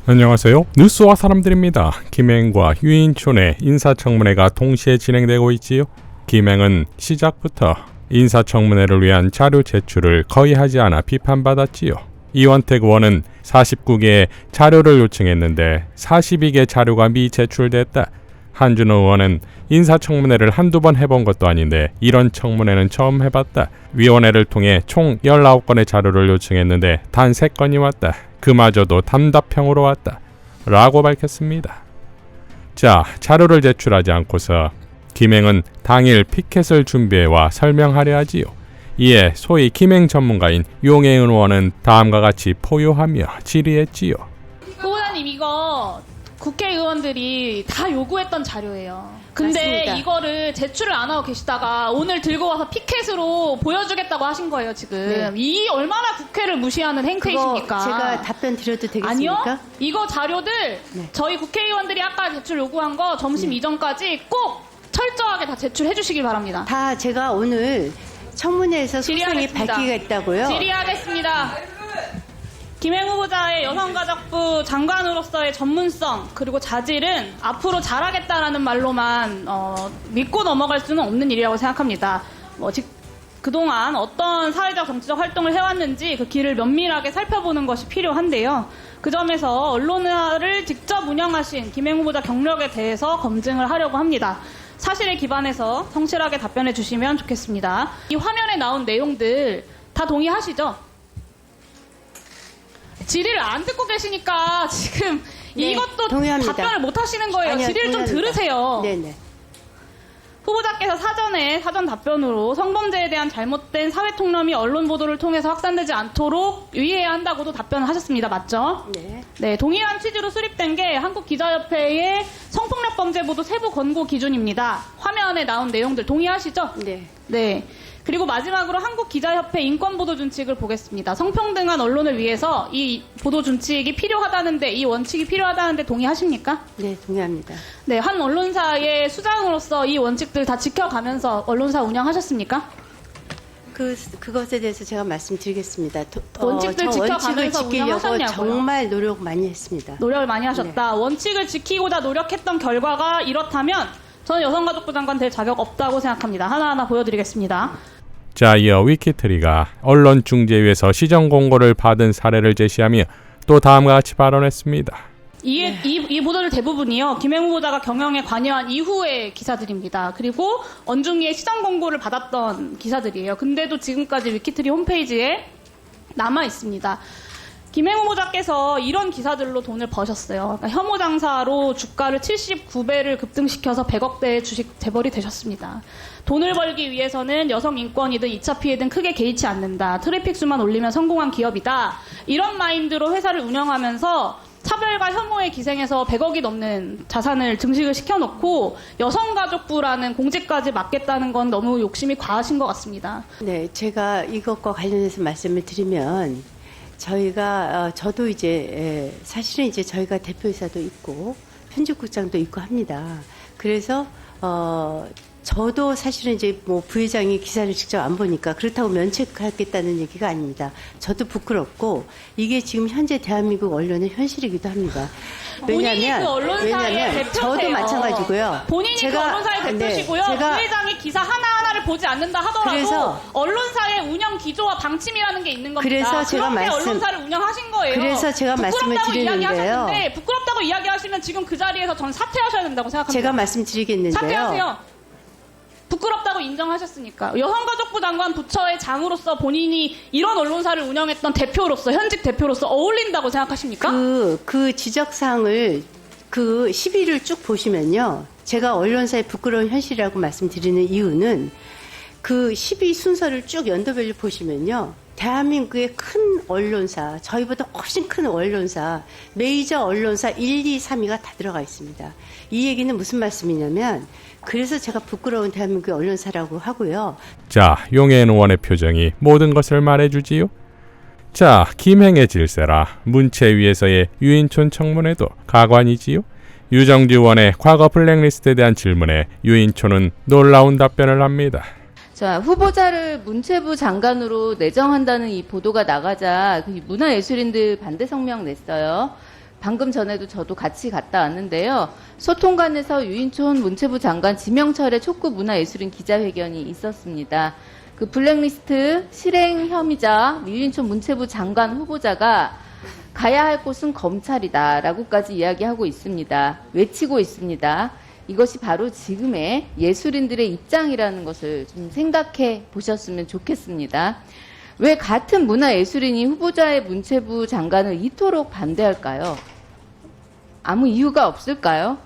안녕하세요. 뉴스와 사람들입니다. 김행과 유인촌의 인사청문회가 동시에 진행되고 있지요. 김행은 시작부터 인사청문회를 위한 자료 제출을 거의 하지 않아 비판받았지요. 이원택 의원은 49개의 자료를 요청했는데 42개 자료가 미제출됐다. 한준호 의원은 인사청문회를 한두 번 해본 것도 아닌데 이런 청문회는 처음 해봤다. 위원회를 통해 총 19건의 자료를 요청했는데 단 3건이 왔다. 그마저도 단답형으로 왔다. 라고 밝혔습니다. 자, 자료를 제출하지 않고서 김행은 당일 피켓을 준비해와 설명하려 하지요. 이에 소위 김행 전문가인 용해은 의원은 다음과 같이 포효하며 질의했지요. 후보자님, 이거 국회의원들이 다 요구했던 자료예요. 근데 맞습니다. 이거를 제출을 안 하고 계시다가 오늘 들고 와서 피켓으로 보여주겠다고 하신 거예요, 지금. 네. 이 얼마나 국회를 무시하는 행태이십니까? 그거 제가 답변 드려도 되겠습니까? 아니요. 이거 자료들 네. 저희 국회의원들이 아까 제출 요구한 거 점심 이전까지 꼭 철저하게 다 제출해 주시길 바랍니다. 다 제가 오늘 청문회에서 소상히 질의하겠습니다. 밝히겠다고요. 질의하겠습니다. 김행 후보자의 여성가족부 장관으로서의 전문성 그리고 자질은 앞으로 잘하겠다라는 말로만 믿고 넘어갈 수는 없는 일이라고 생각합니다. 그동안 어떤 사회적 정치적 활동을 해왔는지 그 길을 면밀하게 살펴보는 것이 필요한데요. 그 점에서 언론을 직접 운영하신 김행 후보자 경력에 대해서 검증을 하려고 합니다. 사실에 기반해서 성실하게 답변해 주시면 좋겠습니다. 이 화면에 나온 내용들 다 동의하시죠? 질의를 안 듣고 계시니까 지금 네, 이것도 동의합니다. 답변을 못 하시는 거예요. 아니요, 질의를 좀 동의합니다. 들으세요. 네네. 후보자께서 사전 답변으로 성범죄에 대한 잘못된 사회 통념이 언론 보도를 통해서 확산되지 않도록 유의해야 한다고도 답변을 하셨습니다. 맞죠? 네. 네, 동일한 취지로 수립된 게 한국기자협회의 성폭력 범죄 보도 세부 권고 기준입니다. 화면에 나온 내용들 동의하시죠? 네. 네. 그리고 마지막으로 한국기자협회 인권보도준칙을 보겠습니다. 성평등한 언론을 위해서 이 보도준칙이 필요하다는데, 이 원칙이 필요하다는데 동의하십니까? 네, 동의합니다. 네, 한 언론사의 수장으로서 이 원칙들 다 지켜가면서 언론사 운영하셨습니까? 그것에 대해서 제가 말씀드리겠습니다. 원칙들 저 원칙을 지켜가면서 지키려고 운영하셨냐고요? 정말 노력 많이 했습니다. 노력을 많이 하셨다. 네. 원칙을 지키고자 노력했던 결과가 이렇다면 저는 여성가족부 장관 될 자격 없다고 생각합니다. 하나하나 보여드리겠습니다. 자, 이어 위키트리가 언론중재위에서 시정 공고를 받은 사례를 제시하며 또 다음과 같이 발언했습니다. 이 보도들 대부분이요, 김행 후보자가 경영에 관여한 이후의 기사들입니다. 그리고 언중위의 시정 공고를 받았던 기사들이에요. 근데도 지금까지 위키트리 홈페이지에 남아 있습니다. 김행 후보자께서 이런 기사들로 돈을 버셨어요. 그러니까 혐오 장사로 주가를 79배를 급등시켜서 100억대의 주식 재벌이 되셨습니다. 돈을 벌기 위해서는 여성 인권이든 2차 피해든 크게 개의치 않는다. 트래픽 수만 올리면 성공한 기업이다. 이런 마인드로 회사를 운영하면서 차별과 혐오에 기생해서 100억이 넘는 자산을 증식을 시켜놓고 여성가족부라는 공직까지 맡겠다는 건 너무 욕심이 과하신 것 같습니다. 네, 제가 이것과 관련해서 말씀을 드리면 저도 이제 사실은 이제 저희가 대표이사도 있고 편집국장도 있고 합니다. 그래서 저도 사실은 이제 뭐 부회장이 기사를 직접 안 보니까 그렇다고 면책하겠다는 얘기가 아닙니다. 저도 부끄럽고 이게 지금 현재 대한민국 언론의 현실이기도 합니다. 본인이 그 언론사의 대표세요. 저도 마찬가지고요. 본인이 그 언론사의 대표시고요. 부회장이 기사 하나하나를 보지 않는다 하더라도 그래서 언론사의 운영 기조와 방침이라는 게 있는 겁니다. 그래서 제가 그런데 언론사를 운영하신 거예요. 그래서 제가 말씀을 드리는데요. 이야기하셨는데 부끄럽다고 이야기하시면 지금 그 자리에서 전 사퇴하셔야 된다고 생각합니다. 제가 말씀드리겠는데요. 사퇴하세요. 부끄럽다고 인정하셨으니까. 여성가족부 장관 부처의 장으로서 본인이 이런 언론사를 운영했던 대표로서, 현직 대표로서 어울린다고 생각하십니까? 그 지적사항을 그 시비를 쭉 보시면요. 제가 언론사의 부끄러운 현실이라고 말씀드리는 이유는 그 시비 순서를 쭉 연도별로 보시면요. 대한민국의 큰 언론사, 저희보다 훨씬 큰 언론사, 메이저 언론사 1, 2, 3위가 다 들어가 있습니다. 이 얘기는 무슨 말씀이냐면 그래서 제가 부끄러운 대한민국의 언론사라고 하고요. 자, 용해은 의원의 표정이 모든 것을 말해주지요. 자, 김행의 질세라 문체위에서의 유인촌 청문회도 가관이지요. 유정주 의원의 과거 블랙리스트에 대한 질문에 유인촌은 놀라운 답변을 합니다. 자, 후보자를 문체부 장관으로 내정한다는 이 보도가 나가자 문화예술인들 반대 성명 냈어요. 방금 전에도 저도 같이 갔다 왔는데요. 소통관에서 유인촌 문체부 장관 지명철의 촉구 문화예술인 기자회견이 있었습니다. 그 블랙리스트 실행 혐의자 유인촌 문체부 장관 후보자가 가야 할 곳은 검찰이다라고까지 이야기하고 있습니다. 외치고 있습니다. 이것이 바로 지금의 예술인들의 입장이라는 것을 좀 생각해 보셨으면 좋겠습니다. 왜 같은 문화예술인이 후보자의 문체부 장관을 이토록 반대할까요? 아무 이유가 없을까요?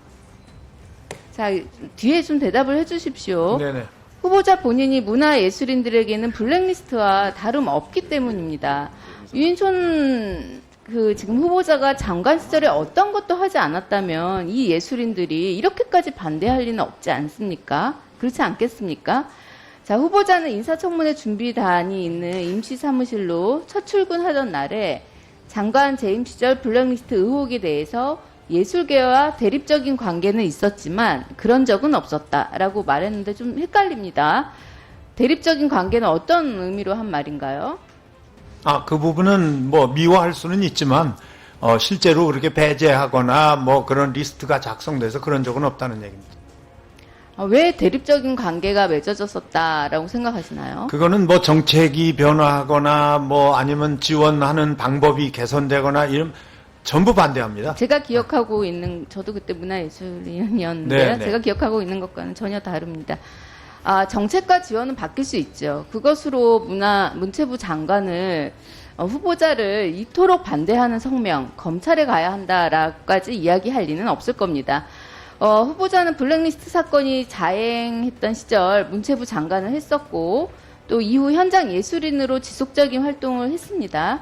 자, 뒤에 좀 대답을 해주십시오. 네네. 후보자 본인이 문화예술인들에게는 블랙리스트와 다름없기 때문입니다. 유인촌 지금 후보자가 장관 시절에 어떤 것도 하지 않았다면 이 예술인들이 이렇게까지 반대할 리는 없지 않습니까? 그렇지 않겠습니까? 자, 후보자는 인사청문회 준비단이 있는 임시사무실로 첫 출근하던 날에 장관 재임 시절 블랙리스트 의혹에 대해서 예술계와 대립적인 관계는 있었지만 그런 적은 없었다라고 말했는데 좀 헷갈립니다. 대립적인 관계는 어떤 의미로 한 말인가요? 그 부분은 뭐 미화할 수는 있지만 실제로 그렇게 배제하거나 뭐 그런 리스트가 작성돼서 그런 적은 없다는 얘기입니다. 왜 대립적인 관계가 맺어졌었다라고 생각하시나요? 그거는 뭐 정책이 변화하거나 뭐 아니면 지원하는 방법이 개선되거나 이런 전부 반대합니다. 제가 기억하고 있는, 저도 그때 문화예술인이었는데요. 네. 제가 기억하고 있는 것과는 전혀 다릅니다. 정책과 지원은 바뀔 수 있죠. 그것으로 문체부 장관을 후보자를 이토록 반대하는 성명, 검찰에 가야 한다라고까지 이야기할 리는 없을 겁니다. 후보자는 블랙리스트 사건이 자행했던 시절 문체부 장관을 했었고 또 이후 현장 예술인으로 지속적인 활동을 했습니다.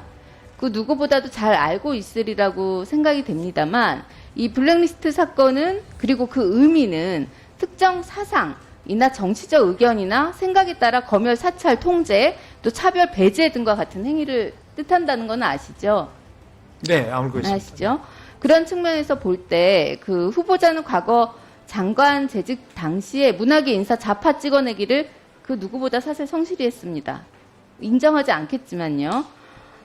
그 누구보다도 잘 알고 있으리라고 생각이 됩니다만 이 블랙리스트 사건은 그리고 그 의미는 특정 사상이나 정치적 의견이나 생각에 따라 검열 사찰 통제 또 차별 배제 등과 같은 행위를 뜻한다는 건 아시죠? 네, 알고 있습니다. 아시죠? 그런 측면에서 볼 때 그 후보자는 과거 장관 재직 당시에 문화계 인사 좌파 찍어내기를 그 누구보다 사실 성실히 했습니다. 인정하지 않겠지만요.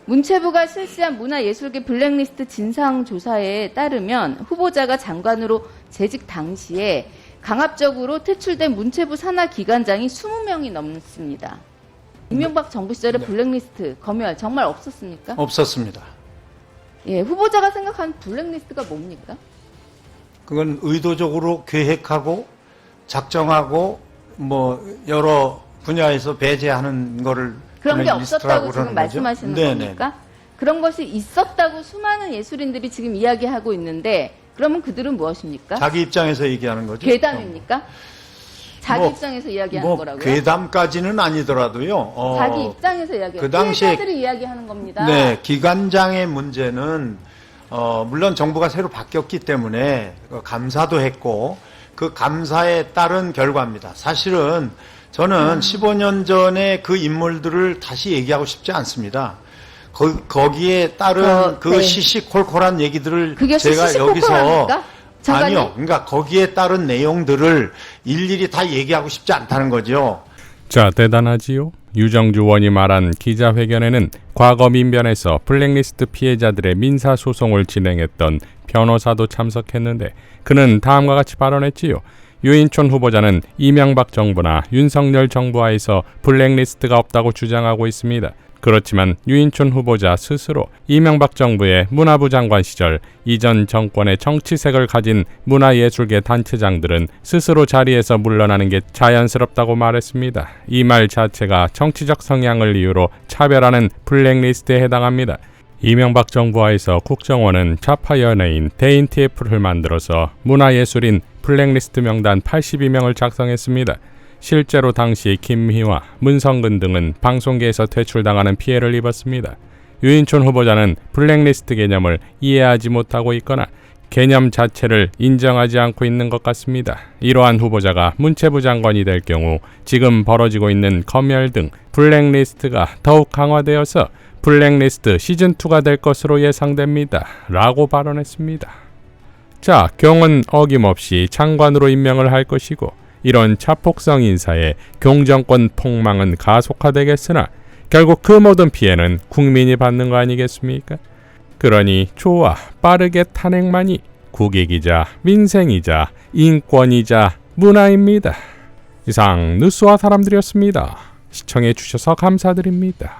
문체부가 실시한 문화예술계 블랙리스트 진상조사에 따르면 후보자가 장관으로 재직 당시에 강압적으로 퇴출된 문체부 산하 기관장이 20명이 넘습니다. 이명박 정부 시절에 블랙리스트, 검열 정말 없었습니까? 없었습니다. 예, 후보자가 생각하는 블랙리스트가 뭡니까? 그건 의도적으로 계획하고 작정하고 뭐 여러 분야에서 배제하는 거를 그런 게 블랙리스트라고 없었다고 지금 그러는 거죠. 말씀하시는 네네. 겁니까? 그런 것이 있었다고 수많은 예술인들이 지금 이야기하고 있는데 그러면 그들은 무엇입니까? 자기 입장에서 얘기하는 거죠. 괴담입니까? 자기 뭐, 입장에서 이야기하는 뭐 거라고요? 괴담까지는 아니더라도요. 자기 입장에서 이야기하는 그 당시에- 피해자들이 이야기하는 겁니다. 네, 기관장의 문제는 물론 정부가 새로 바뀌었기 때문에 감사도 했고 그 감사에 따른 결과입니다. 사실은 저는 15년 전에 그 인물들을 다시 얘기하고 싶지 않습니다. 거기에 따른 그 네. 시시콜콜한 얘기들을 그게 제가 여기서 시시콜콜합니까? 장관님? 아니요. 그러니까 거기에 따른 내용들을 일일이 다 얘기하고 싶지 않다는 거죠. 자, 대단하지요? 유정주 의원이 말한 기자회견에는 과거 민변에서 블랙리스트 피해자들의 민사소송을 진행했던 변호사도 참석했는데 그는 다음과 같이 발언했지요. 유인촌 후보자는 이명박 정부나 윤석열 정부하에서 블랙리스트가 없다고 주장하고 있습니다. 그렇지만 유인촌 후보자 스스로 이명박 정부의 문화부 장관 시절 이전 정권의 정치색을 가진 문화예술계 단체장들은 스스로 자리에서 물러나는 게 자연스럽다고 말했습니다. 이 말 자체가 정치적 성향을 이유로 차별하는 블랙리스트에 해당합니다. 이명박 정부하에서 국정원은 좌파 연예인 대인 TF를 만들어서 문화예술인 블랙리스트 명단 82명을 작성했습니다. 실제로 당시 김희화, 문성근 등은 방송계에서 퇴출당하는 피해를 입었습니다. 유인촌 후보자는 블랙리스트 개념을 이해하지 못하고 있거나 개념 자체를 인정하지 않고 있는 것 같습니다. 이러한 후보자가 문체부 장관이 될 경우 지금 벌어지고 있는 검열 등 블랙리스트가 더욱 강화되어서 블랙리스트 시즌2가 될 것으로 예상됩니다. 라고 발언했습니다. 자, 경은 어김없이 장관으로 임명을 할 것이고 이런 자폭성 인사에 경정권 폭망은 가속화되겠으나 결국 그 모든 피해는 국민이 받는 거 아니겠습니까? 그러니 좋아, 빠르게 탄핵만이 국익이자 민생이자 인권이자 문화입니다. 이상 뉴스와 사람들이었습니다. 시청해 주셔서 감사드립니다.